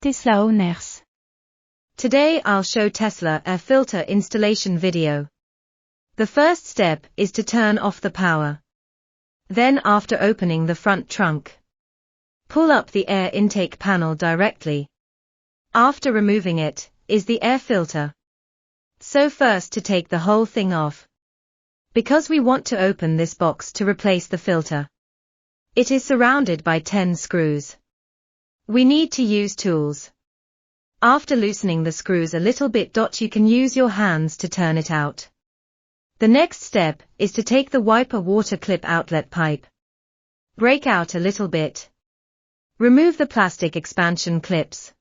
Tesla owners. Today I'll show Tesla air filter installation video. The first step is to turn off the power. Then after opening the front trunk, pull up the air intake panel directly. After removing it, is the air filter. So first to take the whole thing off, because we want to open this box to replace the filter. It is surrounded by 10 screws. We need to use tools. After loosening the screws a little bit, you can use your hands to turn it out. The next step is to take the wiper water clip outlet pipe. Break out a little bit. Remove the plastic expansion clips.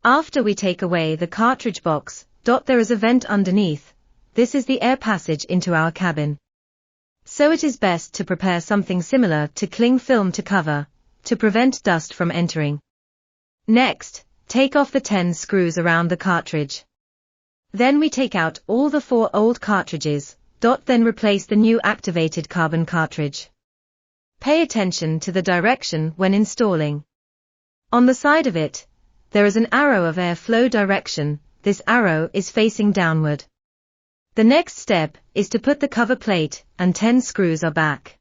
After we take away the cartridge box, there is a vent underneath. This is the air passage into our cabin. So it is best to prepare something similar to cling film to cover, to prevent dust from entering. Next, take off the 10 screws around the cartridge. Then we take out all the 4 old cartridges, then replace the new activated carbon cartridge. Pay attention to the direction when installing. On the side of it, there is an arrow of airflow direction. This arrow is facing downward. The next step is to put the cover plate, and 10 screws are back.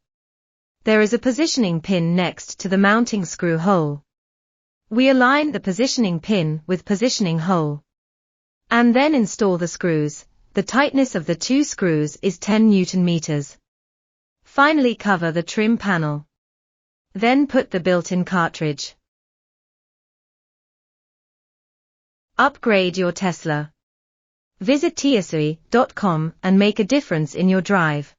There is a positioning pin next to the mounting screw hole. We align the positioning pin with positioning hole. And then install the screws. The tightness of the 2 screws is 10 Newton meters. Finally cover the trim panel. Then put the built-in cartridge. Upgrade your Tesla. Visit Tesery.com and make a difference in your drive.